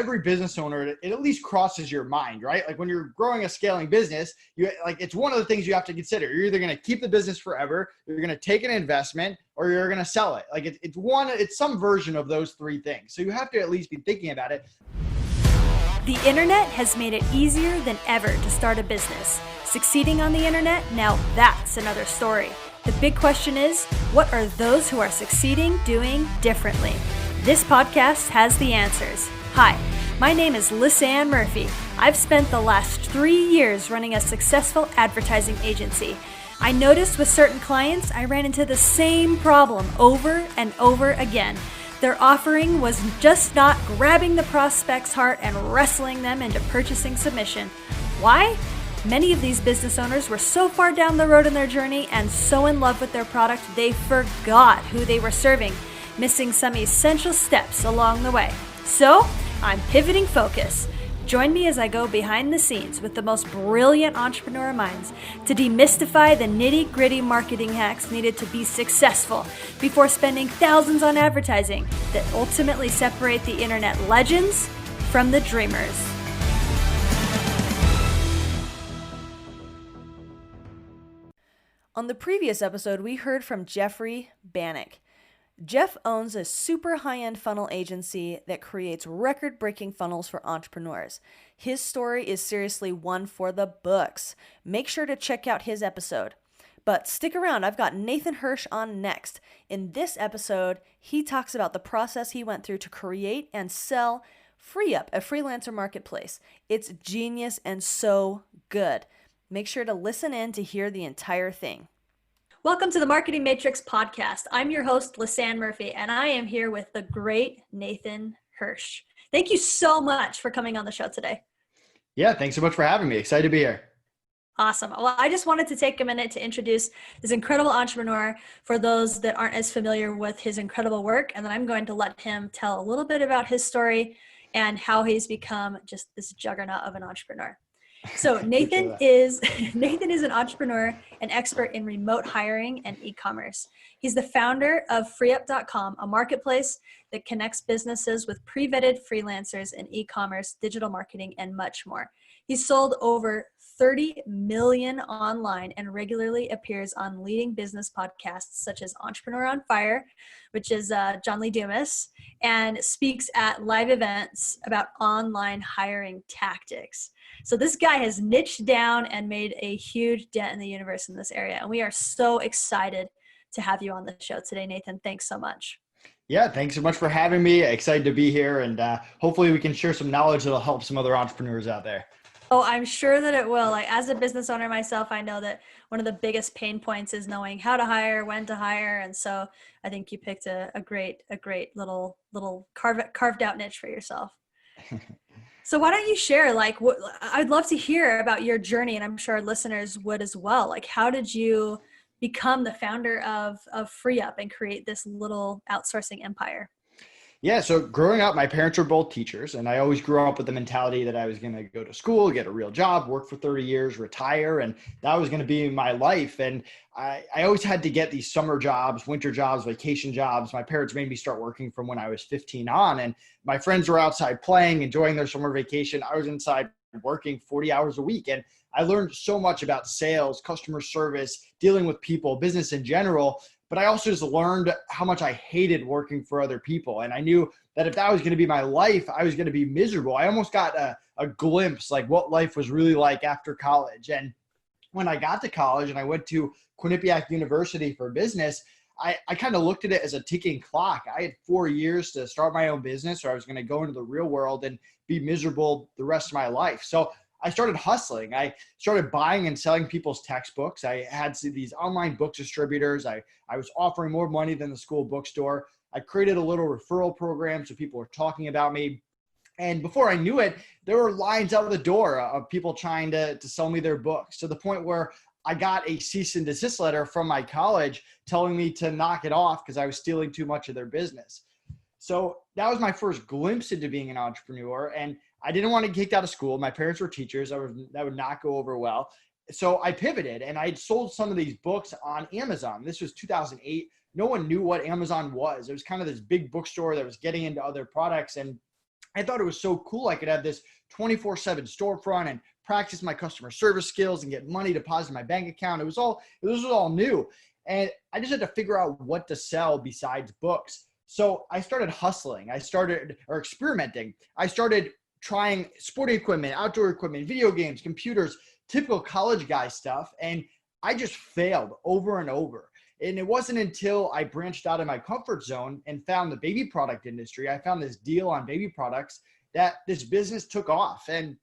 every business owner, it at least crosses your mind, right? Like when you're growing a scaling business, it's one of the things you have to consider. You're either going to keep the business forever, you're going to take an investment, or you're going to sell it. Like it's some version of those three things. So you have to at least be thinking about it. The internet has made it easier than ever to start a business. Succeeding on the internet, now that's another story. The big question is, what are those who are succeeding doing differently? This podcast has the answers. Hi, my name is Lisanne Murphy. I've spent the last 3 years running a successful advertising agency. I noticed with certain clients, I ran into the same problem over and over again. Their offering was just not grabbing the prospect's heart and wrestling them into purchasing submission. Why? Many of these business owners were so far down the road in their journey and so in love with their product, they forgot who they were serving, missing some essential steps along the way. So, I'm pivoting focus. Join me as I go behind the scenes with the most brilliant entrepreneur minds to demystify the nitty-gritty marketing hacks needed to be successful before spending thousands on advertising that ultimately separate the internet legends from the dreamers. On the previous episode, we heard from Jeffrey Bannock. Jeff owns a super high-end funnel agency that creates record-breaking funnels for entrepreneurs. His story is seriously one for the books. Make sure to check out his episode. But stick around, I've got Nathan Hirsch on next. In this episode, he talks about the process he went through to create and sell FreeUp, a freelancer marketplace. It's genius and so good. Make sure to listen in to hear the entire thing. Welcome to the Marketing Matrix podcast. I'm your host, Lisanne Murphy, and I am here with the great Nathan Hirsch. Thank you so much for coming on the show today. Yeah, thanks so much for having me. Excited to be here. Awesome. Well, I just wanted to take a minute to introduce this incredible entrepreneur for those that aren't as familiar with his incredible work, and then I'm going to let him tell a little bit about his story and how he's become just this juggernaut of an entrepreneur. So Nathan is an entrepreneur, an expert in remote hiring and e-commerce. He's the founder of FreeUp.com, a marketplace that connects businesses with pre-vetted freelancers in e-commerce, digital marketing, and much more. He's sold over 30 million online and regularly appears on leading business podcasts such as Entrepreneur on Fire, which is John Lee Dumas, and speaks at live events about online hiring tactics. So this guy has niched down and made a huge dent in the universe in this area. And we are so excited to have you on the show today, Nathan. Thanks so much. Yeah, thanks so much for having me. Excited to be here. And hopefully we can share some knowledge that'll help some other entrepreneurs out there. Oh, I'm sure that it will. Like, as a business owner myself, I know that one of the biggest pain points is knowing how to hire, when to hire. And so I think you picked a great little carved out niche for yourself. So why don't you share, I'd love to hear about your journey, and I'm sure our listeners would as well. Like, how did you become the founder of FreeUp and create this little outsourcing empire? Yeah, so growing up, my parents were both teachers, and I always grew up with the mentality that I was going to go to school, get a real job, work for 30 years, retire, and that was going to be my life. And I always had to get these summer jobs, winter jobs, vacation jobs. My parents made me start working from when I was 15 on, and my friends were outside playing, enjoying their summer vacation. I was inside working 40 hours a week, and I learned so much about sales, customer service, dealing with people, business in general. But I also just learned how much I hated working for other people. And I knew that if that was going to be my life, I was going to be miserable. I almost got a glimpse like what life was really like after college. And when I got to college and I went to Quinnipiac University for business, I kind of looked at it as a ticking clock. I had 4 years to start my own business, or I was going to go into the real world and be miserable the rest of my life. So I started hustling. I started buying and selling people's textbooks. I had these online book distributors. I was offering more money than the school bookstore. I created a little referral program so people were talking about me. And before I knew it, there were lines out the door of people trying to sell me their books, to the point where I got a cease and desist letter from my college telling me to knock it off because I was stealing too much of their business. So that was my first glimpse into being an entrepreneur. And I didn't want to get kicked out of school. My parents were teachers. That would not go over well. So I pivoted, and I sold some of these books on Amazon. This was 2008. No one knew what Amazon was. It was kind of this big bookstore that was getting into other products. And I thought it was so cool. I could have this 24/7 storefront and practice my customer service skills and get money deposited in my bank account. It was all new. And I just had to figure out what to sell besides books. So I started hustling. Experimenting. I started trying sporting equipment, outdoor equipment, video games, computers, typical college guy stuff. And I just failed over and over. And it wasn't until I branched out of my comfort zone and found the baby product industry, I found this deal on baby products, that this business took off. And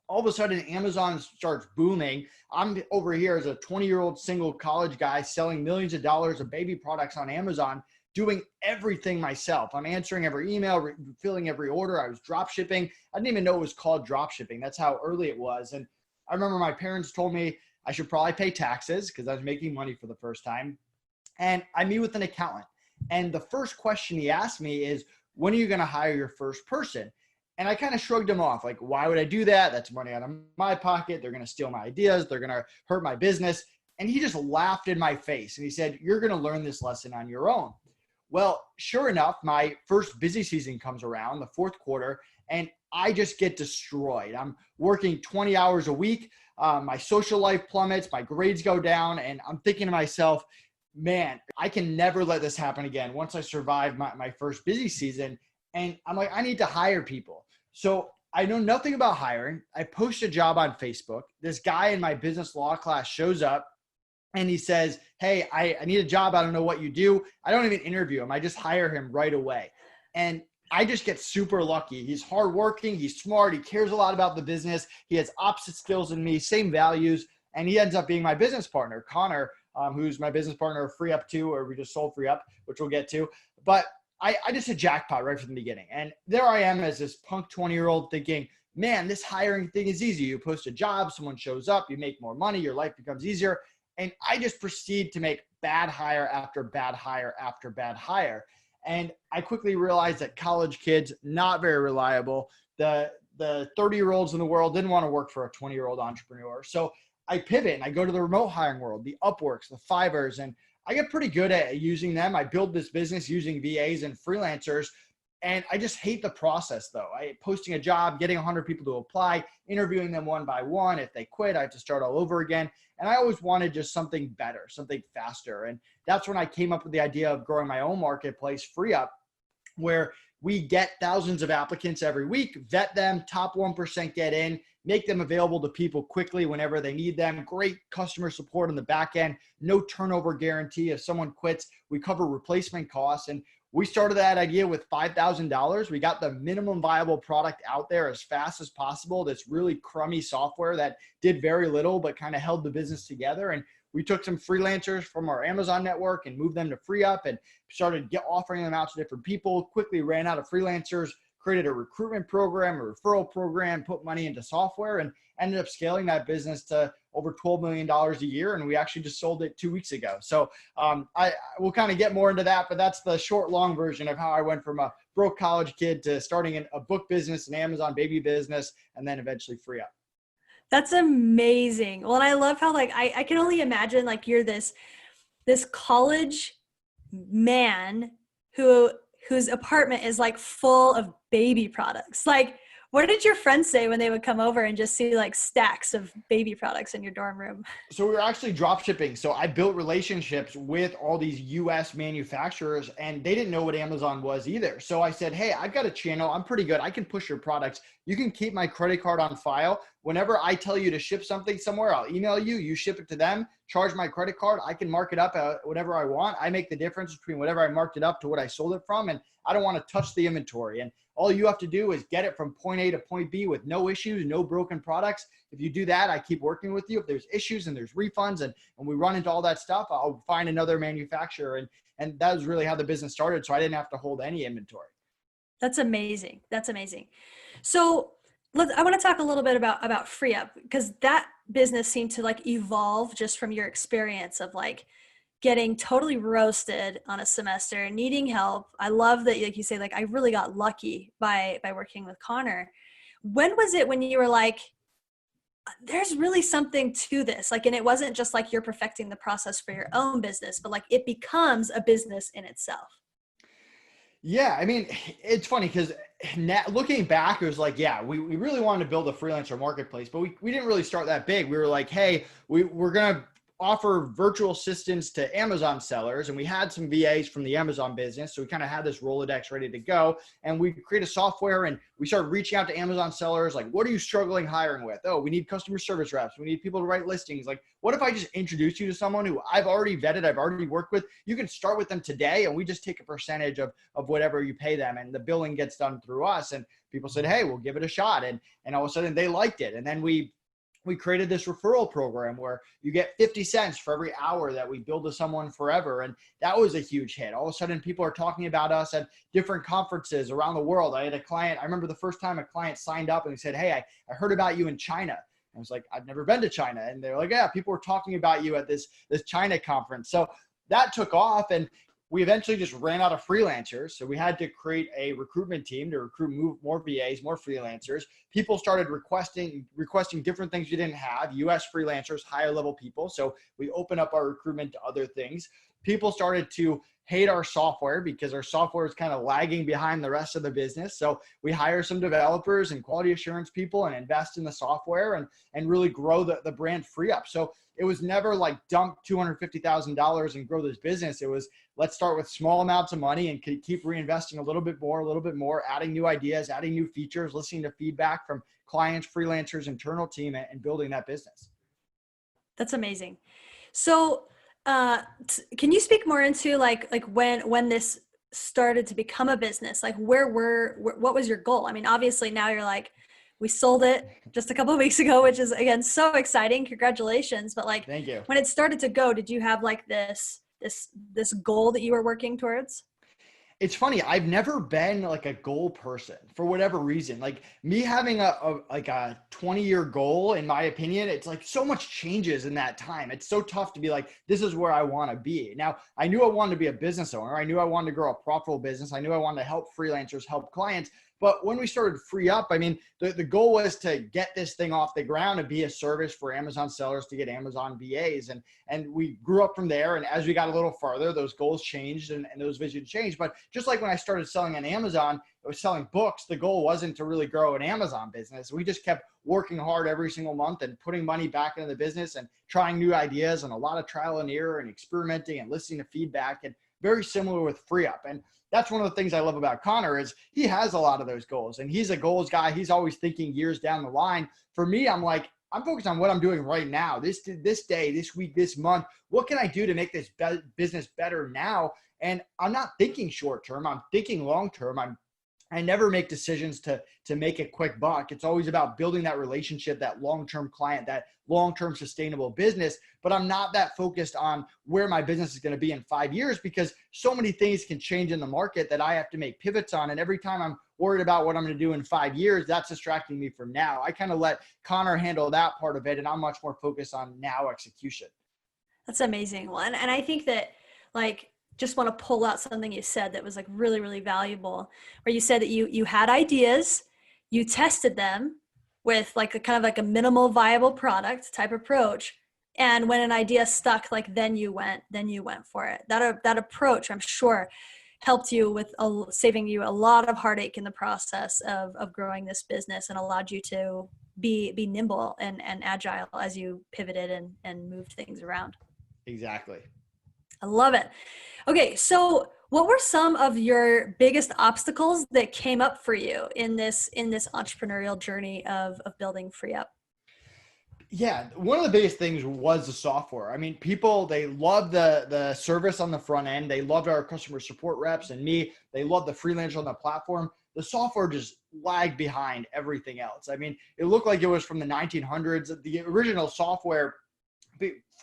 all of a sudden Amazon starts booming. I'm over here as a 20-year-old single college guy selling millions of dollars of baby products on Amazon, doing everything myself. I'm answering every email, filling every order. I was drop shipping. I didn't even know it was called drop shipping. That's how early it was. And I remember my parents told me I should probably pay taxes because I was making money for the first time. And I meet with an accountant. And the first question he asked me is, when are you going to hire your first person? And I kind of shrugged him off. Like, why would I do that? That's money out of my pocket. They're going to steal my ideas. They're going to hurt my business. And he just laughed in my face. And he said, you're going to learn this lesson on your own. Well, sure enough, my first busy season comes around, the fourth quarter, and I just get destroyed. I'm working 20 hours a week. My social life plummets. My grades go down. And I'm thinking to myself, man, I can never let this happen again once I survive my first busy season. And I'm like, I need to hire people. So I know nothing about hiring. I post a job on Facebook. This guy in my business law class shows up and he says, hey, I need a job. I don't know what you do. I don't even interview him. I just hire him right away. And I just get super lucky. He's hardworking. He's smart. He cares a lot about the business. He has opposite skills than me, same values. And he ends up being my business partner, Connor, who's my business partner of FreeUp too, or we just sold FreeUp, which we'll get to. But I just hit jackpot right from the beginning. And there I am as this punk 20-year-old thinking, man, this hiring thing is easy. You post a job, someone shows up, you make more money, your life becomes easier. And I just proceed to make bad hire after bad hire after bad hire. And I quickly realized that college kids, not very reliable. The 30-year-olds in the world didn't want to work for a 20-year-old entrepreneur. So I pivot and I go to the remote hiring world, the Upworks, the Fivers, and I get pretty good at using them. I build this business using VAs and freelancers, and I just hate the process though. Posting a job, getting 100 people to apply, interviewing them one by one. If they quit, I have to start all over again. And I always wanted just something better, something faster. And that's when I came up with the idea of growing my own marketplace, FreeUp, where we get thousands of applicants every week, vet them, top 1% get in, make them available to people quickly whenever they need them. Great customer support on the back end, no turnover guarantee. If someone quits, we cover replacement costs. And we started that idea with $5,000. We got the minimum viable product out there as fast as possible. This really crummy software that did very little, but kind of held the business together. And we took some freelancers from our Amazon network and moved them to FreeUp and started offering them out to different people, quickly ran out of freelancers, created a recruitment program, a referral program, put money into software, and ended up scaling that business to over $12 million a year. And we actually just sold it 2 weeks ago. So we'll kind of get more into that, but that's the short, long version of how I went from a broke college kid to starting a book business, an Amazon baby business, and then eventually FreeUp. That's amazing. Well, and I love how I can only imagine you're this college man whose apartment is full of baby products. What did your friends say when they would come over and just see stacks of baby products in your dorm room? So we were actually drop shipping. So I built relationships with all these US manufacturers and they didn't know what Amazon was either. So I said, hey, I've got a channel. I'm pretty good. I can push your products. You can keep my credit card on file. Whenever I tell you to ship something somewhere, I'll email you, you ship it to them, charge my credit card. I can mark it up whatever I want. I make the difference between whatever I marked it up to what I sold it from. And I don't want to touch the inventory. And all you have to do is get it from point A to point B with no issues, no broken products. If you do that, I keep working with you. If there's issues and there's refunds and we run into all that stuff, I'll find another manufacturer. And that was really how the business started. So I didn't have to hold any inventory. That's amazing. That's amazing. So I want to talk a little bit about FreeUp, because that business seemed to evolve just from your experience of getting totally roasted on a semester, needing help. I love that, you say, I really got lucky by working with Connor. When was it when you were there's really something to this? And it wasn't just you're perfecting the process for your own business, but it becomes a business in itself. Yeah, I mean, it's funny because looking back, it was like, yeah, we really wanted to build a freelancer marketplace, but we didn't really start that big. We were like, hey, we're going to offer virtual assistants to Amazon sellers. And we had some VAs from the Amazon business. So we kind of had this Rolodex ready to go. And we created software and we started reaching out to Amazon sellers. Like, what are you struggling hiring with? Oh, we need customer service reps. We need people to write listings. Like, what if I just introduce you to someone who I've already vetted, I've already worked with? You can start with them today and we just take a percentage of whatever you pay them. And the billing gets done through us. And people said, hey, we'll give it a shot. And all of a sudden they liked it. And then we created this referral program where you get 50 cents for every hour that we build to someone forever. And that was a huge hit. All of a sudden people are talking about us at different conferences around the world. I had a client, I remember the first time a client signed up and he said, hey, I heard about you in China. I was like, I've never been to China. And they're like, yeah, people were talking about you at this China conference. So that took off. And we eventually just ran out of freelancers. So we had to create a recruitment team to recruit more VAs, more freelancers. People started requesting different things we didn't have, US freelancers, higher level people. So we opened up our recruitment to other things. People started to hate our software because our software is kind of lagging behind the rest of the business. So we hire some developers and quality assurance people and invest in the software and really grow the brand FreeUp. So it was never like dump $250,000 and grow this business. It was, let's start with small amounts of money and keep reinvesting a little bit more, adding new ideas, adding new features, listening to feedback from clients, freelancers, internal team, and building that business. That's amazing. So can you speak more into like when this started to become a business? Like what was your goal? I mean, obviously now you're like, we sold it just a couple of weeks ago, which is again, so exciting. Congratulations. But like, thank you. When it started to go, did you have like this goal that you were working towards? It's funny. I've never been like a goal person for whatever reason. Like me having a 20-year goal, in my opinion, it's like so much changes in that time. It's so tough to be like, this is where I want to be. Now, I knew I wanted to be a business owner. I knew I wanted to grow a profitable business. I knew I wanted to help freelancers, help clients. But when we started FreeUp, I mean, the goal was to get this thing off the ground and be a service for Amazon sellers to get Amazon VAs. And we grew up from there. And as we got a little farther, those goals changed and those visions changed. But just like when I started selling on Amazon, I was selling books. The goal wasn't to really grow an Amazon business. We just kept working hard every single month and putting money back into the business and trying new ideas and a lot of trial and error and experimenting and listening to feedback. And very similar with FreeUp. And that's one of the things I love about Connor is he has a lot of those goals and he's a goals guy. He's always thinking years down the line. For me, I'm like, I'm focused on what I'm doing right now, this day, this week, this month. What can I do to make this business better now? And I'm not thinking short term. I'm thinking long term. I never make decisions to make a quick buck. It's always about building that relationship, that long-term client, that long-term sustainable business. But I'm not that focused on where my business is going to be in 5 years because so many things can change in the market that I have to make pivots on. And every time I'm worried about what I'm going to do in 5 years, that's distracting me from now. I kind of let Connor handle that part of it. And I'm much more focused on now execution. That's amazing. Well, and I think that like, just want to pull out something you said that was like really, really valuable, where you said that you had ideas, you tested them with like a kind of like a minimal viable product type approach. And when an idea stuck, like then you went for it. That approach, I'm sure, helped you with saving you a lot of heartache in the process of growing this business and allowed you to be nimble and agile as you pivoted and moved things around. Exactly. I love it. Okay, so what were some of your biggest obstacles that came up for you in this entrepreneurial journey of building FreeUp? Yeah, one of the biggest things was the software. I mean, people, they love the service on the front end. They loved our customer support reps and me. They loved the freelancer on the platform. The software just lagged behind everything else. I mean, it looked like it was from the 1900s. The original software,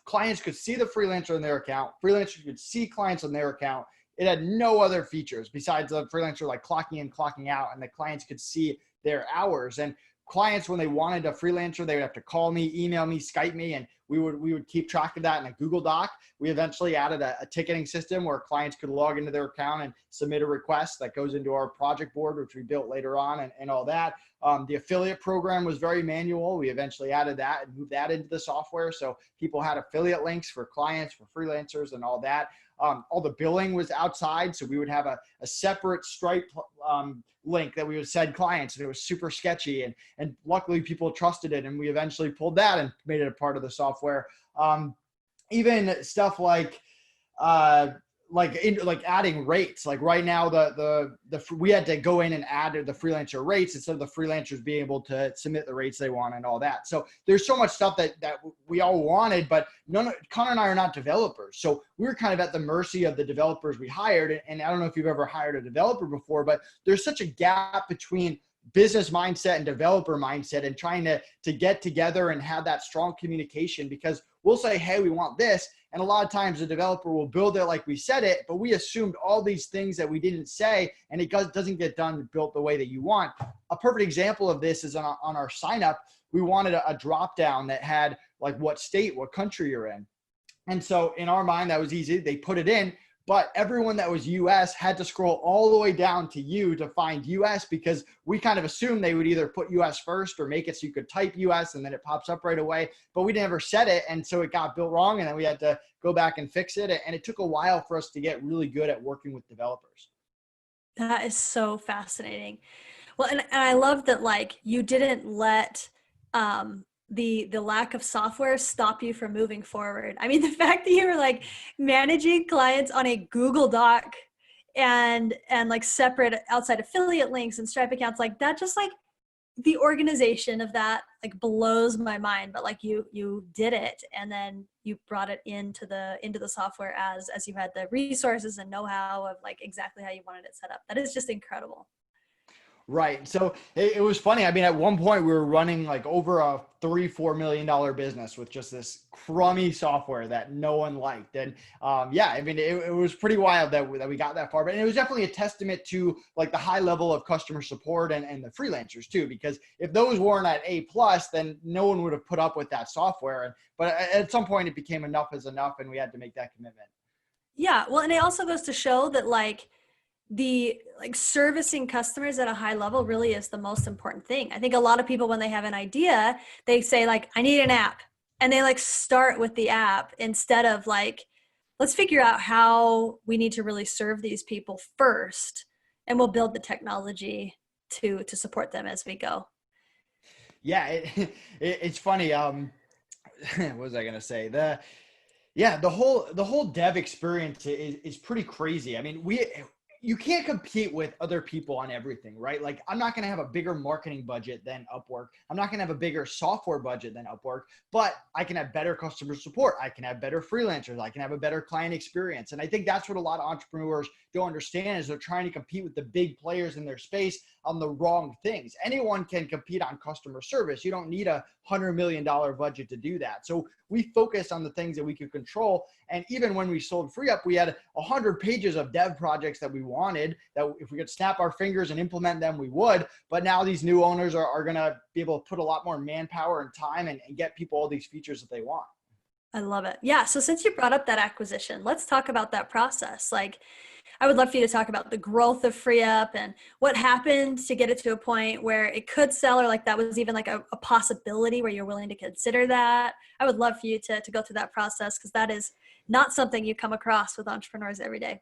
clients could see the freelancer in their account. Freelancers could see clients on their account. It had no other features besides the freelancer like clocking in, clocking out, and the clients could see their hours. And clients, when they wanted a freelancer, they would have to call me, email me, Skype me, and we would keep track of that in a Google Doc. We eventually added a ticketing system where clients could log into their account and submit a request that goes into our project board, which we built later on, and all that. The affiliate program was very manual. We eventually added that and moved that into the software. So people had affiliate links for clients, for freelancers and all that. All the billing was outside. So we would have a separate Stripe link that we would send clients, and it was super sketchy. And luckily people trusted it, and we eventually pulled that and made it a part of the software. Even stuff like adding rates. Like right now, we had to go in and add the freelancer rates instead of the freelancers being able to submit the rates they want and all that. So there's so much stuff that we all wanted, but Connor and I are not developers. So we were kind of at the mercy of the developers we hired. And I don't know if you've ever hired a developer before, but there's such a gap between business mindset and developer mindset, and trying to get together and have that strong communication, because we'll say, hey, we want this. And a lot of times the developer will build it like we said it, but we assumed all these things that we didn't say, and it doesn't get done built the way that you want. A perfect example of this is on our sign up. We wanted a drop down that had like what state, what country you're in. And so in our mind, that was easy. They put it in, but everyone that was US had to scroll all the way down to U to find US, because we kind of assumed they would either put US first or make it so you could type US and then it pops up right away, but we never said it. And so it got built wrong, and then we had to go back and fix it. And it took a while for us to get really good at working with developers. That is so fascinating. Well, and I love that, like, you didn't let the lack of software stop you from moving forward. I mean, the fact that you were like managing clients on a Google Doc and like separate outside affiliate links and Stripe accounts, like that, just like the organization of that like blows my mind. But like you did it, and then you brought it into the software as you had the resources and know-how of like exactly how you wanted it set up. That is just incredible. Right. So it was funny. I mean, at one point we were running like over a $3-4 million business with just this crummy software that no one liked. And yeah, I mean, it was pretty wild that we got that far, but it was definitely a testament to like the high level of customer support and the freelancers too, because if those weren't at A+, then no one would have put up with that software. But at some point it became enough is enough, and we had to make that commitment. Yeah. Well, and it also goes to show that like the like servicing customers at a high level really is the most important thing. I think a lot of people, when they have an idea, they say like, I need an app, and they like start with the app instead of like, let's figure out how we need to really serve these people first, and we'll build the technology to support them as we go. Yeah. It's funny. What was I going to say? The whole dev experience is pretty crazy. I mean, you can't compete with other people on everything, right? Like, I'm not going to have a bigger marketing budget than Upwork. I'm not going to have a bigger software budget than Upwork, but I can have better customer support. I can have better freelancers. I can have a better client experience. And I think that's what a lot of entrepreneurs don't understand, is they're trying to compete with the big players in their space on the wrong things. Anyone can compete on customer service. You don't need a $100 million budget to do that. So we focused on the things that we could control. And even when we sold FreeUp, we had 100 pages of dev projects that we wanted, that if we could snap our fingers and implement them, we would. But now these new owners are going to be able to put a lot more manpower and time and get people all these features that they want. I love it. Yeah. So since you brought up that acquisition, let's talk about that process. Like, I would love for you to talk about the growth of FreeUp and what happened to get it to a point where it could sell, or like that was even like a possibility where you're willing to consider that. I would love for you to go through that process, because that is not something you come across with entrepreneurs every day.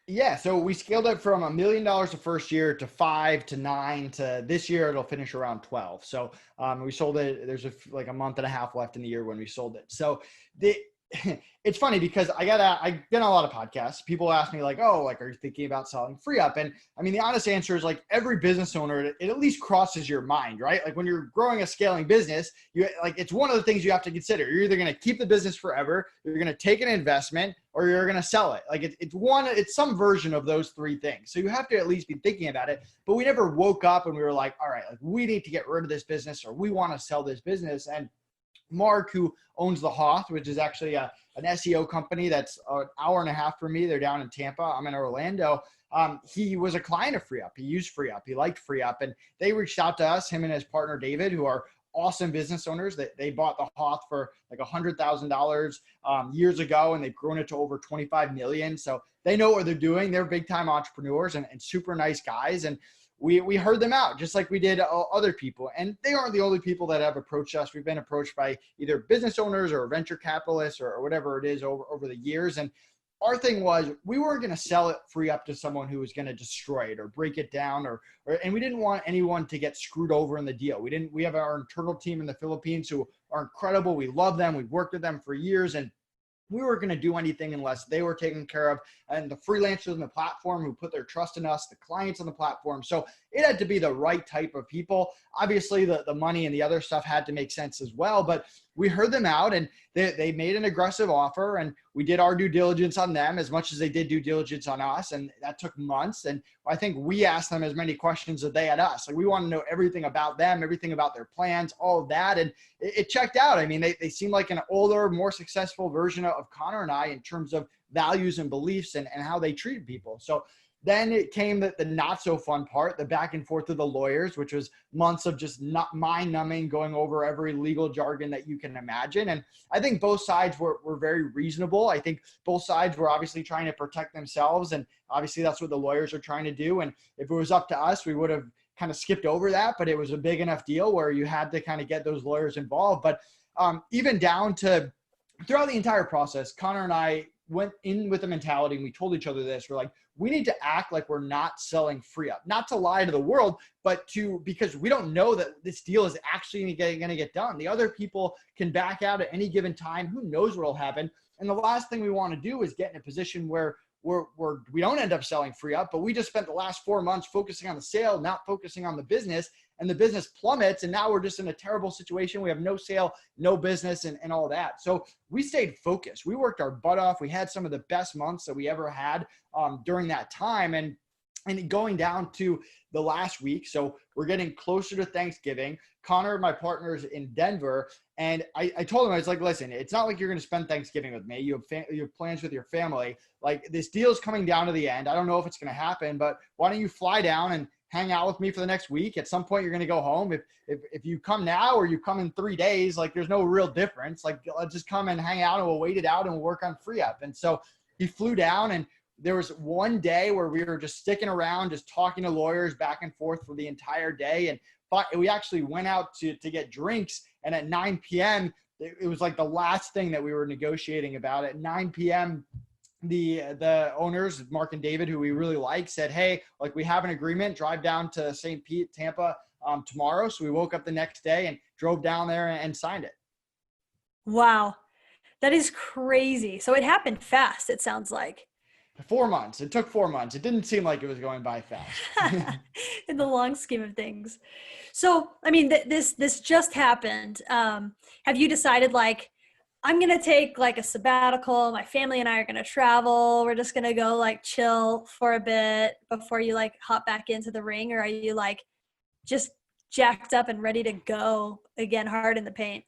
Yeah. So we scaled it from $1 million the first year to 5 to 9 to this year. It'll finish around 12. So we sold it. There's like a month and a half left in the year when we sold it. So it's funny because I've been on a lot of podcasts. People ask me like, oh, like, are you thinking about selling FreeUp? And I mean, the honest answer is like every business owner, it at least crosses your mind, right? Like when you're growing a scaling business, it's one of the things you have to consider. You're either going to keep the business forever, you're going to take an investment, or you're going to sell it. Like it's some version of those three things. So you have to at least be thinking about it. But we never woke up and we were like, all right, like we need to get rid of this business, or we want to sell this business. And Mark, who owns The Hoth, which is actually an SEO company that's an hour and a half from me. They're down in Tampa. I'm in Orlando. He was a client of FreeUp. He used FreeUp. He liked FreeUp. And they reached out to us, him and his partner, David, who are awesome business owners. They bought The Hoth for like $100,000 years ago, and they've grown it to over 25 million. So they know what they're doing. They're big time entrepreneurs and super nice guys. And we heard them out just like we did other people. And they aren't the only people that have approached us. We've been approached by either business owners or venture capitalists or whatever it is over the years. And our thing was we weren't going to sell it free up to someone who was going to destroy it or break it down and we didn't want anyone to get screwed over in the deal. We have our internal team in the Philippines who are incredible. We love them. We've worked with them for years, and we weren't going to do anything unless they were taken care of, and the freelancers on the platform who put their trust in us, the clients on the platform. So it had to be the right type of people. Obviously the money and the other stuff had to make sense as well, but we heard them out, and they made an aggressive offer, and we did our due diligence on them as much as they did due diligence on us. And that took months. And I think we asked them as many questions as they had us. Like, we want to know everything about them, everything about their plans, all of that. And it checked out. I mean, they seemed like an older, more successful version of Connor and I in terms of values and beliefs and how they treated people. So then it came the not so fun part, the back and forth of the lawyers, which was months of just not mind numbing, going over every legal jargon that you can imagine. And I think both sides were very reasonable. I think both sides were obviously trying to protect themselves. And obviously that's what the lawyers are trying to do. And if it was up to us, we would have kind of skipped over that, but it was a big enough deal where you had to kind of get those lawyers involved. But even down to throughout the entire process, Connor and I went in with the mentality, and we told each other this, we're like, we need to act like we're not selling FreeUp, not to lie to the world, but because we don't know that this deal is actually going to get done. The other people can back out at any given time. Who knows what will happen? And the last thing we want to do is get in a position where we don't end up selling FreeUp, but we just spent the last 4 months focusing on the sale, not focusing on the business, and the business plummets. And now we're just in a terrible situation. We have no sale, no business, and all that. So we stayed focused. We worked our butt off. We had some of the best months that we ever had during that time. And going down to the last week, so we're getting closer to Thanksgiving. Connor, my partner, is in Denver, and I told him, I was like, listen, it's not like you're going to spend Thanksgiving with me. You have plans with your family. Like, this deal is coming down to the end. I don't know if it's going to happen, but why don't you fly down and hang out with me for the next week? At some point, you're going to go home. If you come now or you come in 3 days, like, there's no real difference. Like, let's just come and hang out, and we'll wait it out, and we'll work on FreeUp. And so he flew down, and there was one day where we were just sticking around, just talking to lawyers back and forth for the entire day. And we actually went out to get drinks. And at 9 p.m., it was like the last thing that we were negotiating about. At 9 p.m., the owners, Mark and David, who we really like, said, hey, like, we have an agreement, drive down to St. Pete, Tampa tomorrow. So we woke up the next day and drove down there and signed it. Wow. That is crazy. So it happened fast, it sounds like. 4 months. It took 4 months. It didn't seem like it was going by fast. In the long scheme of things. So, I mean, this just happened. Have you decided, like, I'm going to take like a sabbatical, my family and I are going to travel, we're just going to go like chill for a bit before you like hop back into the ring? Or are you like just jacked up and ready to go again, hard in the paint?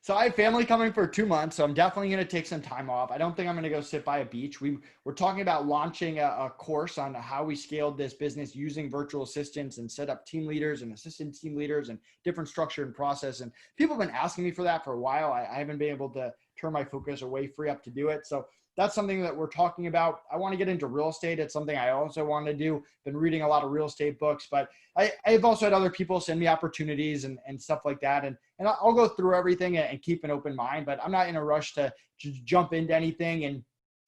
So I have family coming for 2 months, so I'm definitely going to take some time off. I don't think I'm going to go sit by a beach. We're talking about launching a course on how we scaled this business using virtual assistants and set up team leaders and assistant team leaders and different structure and process. And people have been asking me for that for a while. I haven't been able to turn my focus away, free up to do it. So that's something that we're talking about. I want to get into real estate. It's something I also want to do. Been reading a lot of real estate books, but I've also had other people send me opportunities and stuff like that. And I'll go through everything and keep an open mind, but I'm not in a rush to jump into anything. And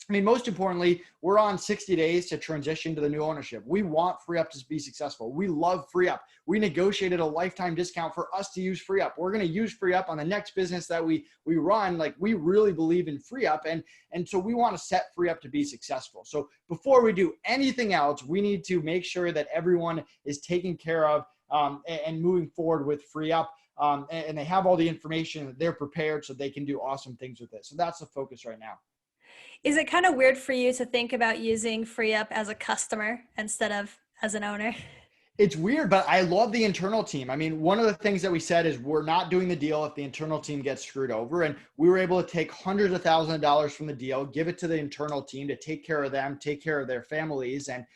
I mean, most importantly, we're on 60 days to transition to the new ownership. We want FreeUp to be successful. We love FreeUp. We negotiated a lifetime discount for us to use FreeUp. We're going to use FreeUp on the next business that we run. Like, we really believe in FreeUp. And so we want to set FreeUp to be successful. So before we do anything else, we need to make sure that everyone is taken care of and moving forward with FreeUp. And they have all the information, that they're prepared so they can do awesome things with it. So that's the focus right now. Is it kind of weird for you to think about using FreeUp as a customer instead of as an owner? It's weird, but I love the internal team. I mean, one of the things that we said is we're not doing the deal if the internal team gets screwed over. And we were able to take hundreds of thousands of dollars from the deal, give it to the internal team to take care of them, take care of their families. And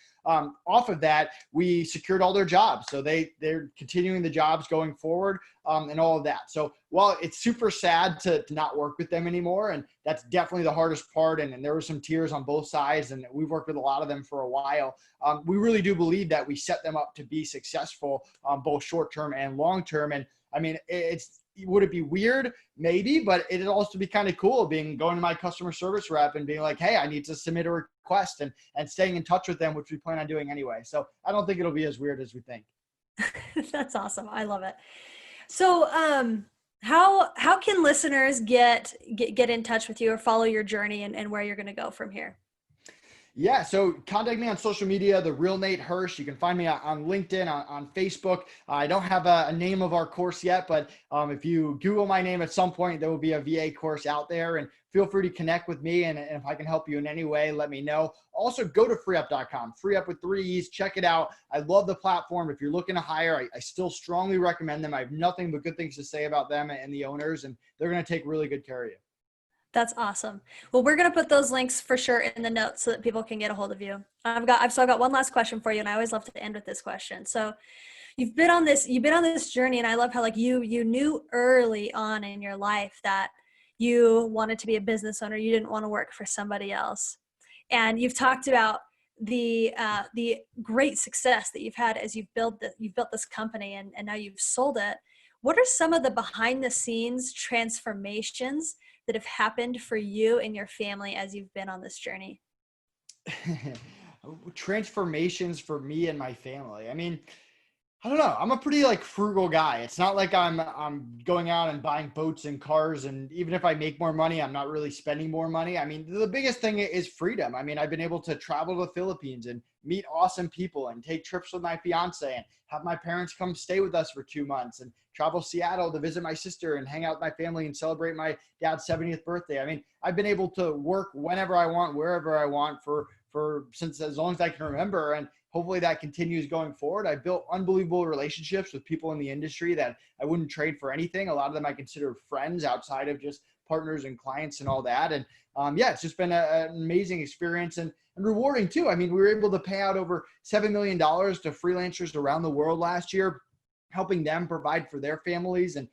off of that, we secured all their jobs. So they're continuing the jobs going forward and all of that. So while it's super sad to not work with them anymore, and that's definitely the hardest part, and there were some tears on both sides, and we've worked with a lot of them for a while, we really do believe that we set them up to be successful both short-term and long-term. And I mean, it's would it be weird? Maybe, but it'd also be kind of cool going to my customer service rep and being like, hey, I need to submit a request and staying in touch with them, which we plan on doing anyway. So I don't think it'll be as weird as we think. That's awesome. I love it. So, how can listeners get in touch with you or follow your journey and where you're going to go from here? Yeah, so contact me on social media, The Real Nate Hirsch. You can find me on LinkedIn, on Facebook. I don't have a name of our course yet, but if you Google my name at some point, there will be a VA course out there, and feel free to connect with me. And if I can help you in any way, let me know. Also, go to freeup.com, FreeUp with 3 E's. Check it out. I love the platform. If you're looking to hire, I still strongly recommend them. I have nothing but good things to say about them and the owners, and they're going to take really good care of you. That's awesome. Well, we're going to put those links for sure in the notes so that people can get a hold of you. I've got one last question for you, and I always love to end with this question. So you've been on this journey, and I love how you knew early on in your life that you wanted to be a business owner. You didn't want to work for somebody else. And you've talked about the great success that you've had as you've built this company and now you've sold it. What are some of the behind the scenes transformations that have happened for you and your family as you've been on this journey? Transformations for me and my family. I mean, I don't know. I'm a pretty frugal guy. It's not like I'm going out and buying boats and cars. And even if I make more money, I'm not really spending more money. I mean, the biggest thing is freedom. I mean, I've been able to travel to the Philippines and meet awesome people and take trips with my fiance and have my parents come stay with us for 2 months and travel Seattle to visit my sister and hang out with my family and celebrate my dad's 70th birthday. I mean, I've been able to work whenever I want, wherever I want since as long as I can remember. And hopefully that continues going forward. I've built unbelievable relationships with people in the industry that I wouldn't trade for anything. A lot of them I consider friends outside of just partners and clients and all that. And it's just been an amazing experience and rewarding too. I mean, we were able to pay out over $7 million to freelancers around the world last year, helping them provide for their families and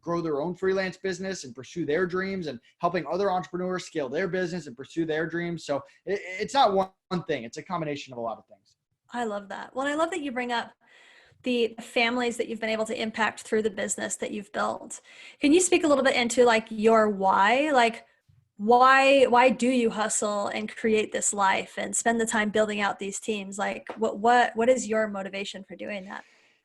grow their own freelance business and pursue their dreams, and helping other entrepreneurs scale their business and pursue their dreams. So it's not one thing. It's a combination of a lot of things. I love that. Well, I love that you bring up the families that you've been able to impact through the business that you've built. Can you speak a little bit into your why? Why do you hustle and create this life and spend the time building out these teams? What is your motivation for doing that?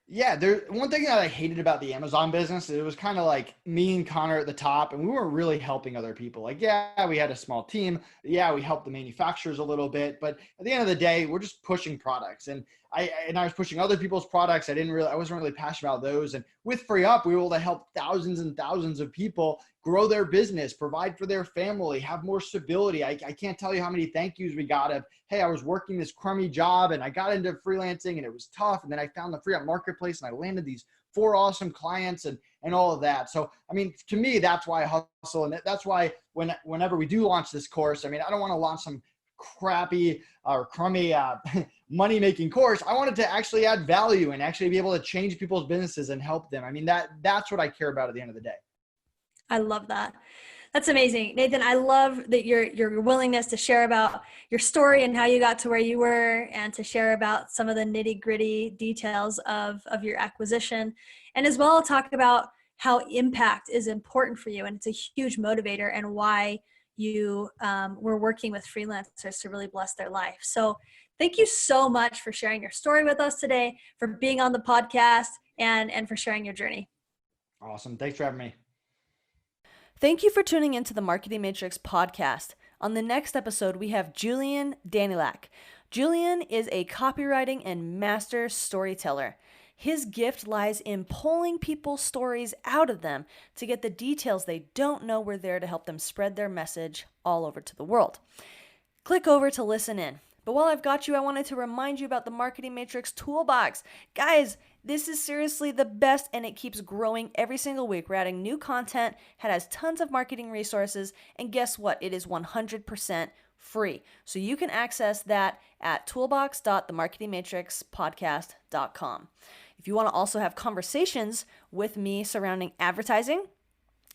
Yeah, one thing that I hated about the Amazon business, it was kind of like me and Connor at the top, and we weren't really helping other people. We had a small team. Yeah, we helped the manufacturers a little bit, but at the end of the day, we're just pushing products. And I was pushing other people's products. I wasn't really passionate about those. And with FreeUp, we were able to help thousands and thousands of people grow their business, provide for their family, have more stability. I can't tell you how many thank yous we got of, hey, I was working this crummy job and I got into freelancing and it was tough. And then I found the FreeUp marketplace and I landed these 4 awesome clients and all of that. So, I mean, to me, that's why I hustle. And that's why whenever we do launch this course, I mean, I don't want to launch some crappy or crummy money-making course. I wanted to actually add value and actually be able to change people's businesses and help them. I mean, that's what I care about at the end of the day. I love that. That's amazing. Nathan, I love that your willingness to share about your story and how you got to where you were, and to share about some of the nitty-gritty details of your acquisition, and as well talk about how impact is important for you, and it's a huge motivator, and why you were working with freelancers to really bless their life. So thank you so much for sharing your story with us today, for being on the podcast, and for sharing your journey. Awesome. Thanks for having me. Thank you for tuning into the Marketing Matrix podcast. On the next episode, we have Julian Danilak. Julian is a copywriting and master storyteller. His gift lies in pulling people's stories out of them to get the details they don't know were there to help them spread their message all over to the world. Click over to listen in. But while I've got you, I wanted to remind you about the Marketing Matrix Toolbox. Guys, this is seriously the best, and it keeps growing every single week. We're adding new content, it has tons of marketing resources, and guess what? It is 100% free. So you can access that at toolbox.themarketingmatrixpodcast.com. If you want to also have conversations with me surrounding advertising,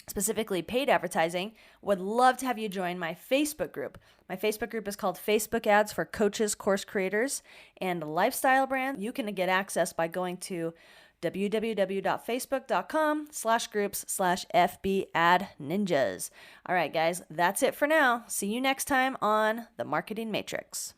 specifically paid advertising, would love to have you join my Facebook group. My Facebook group is called Facebook Ads for Coaches, Course Creators, and Lifestyle Brands. You can get access by going to www.facebook.com/groups/FBAdNinjas. All right, guys, that's it for now. See you next time on The Marketing Matrix.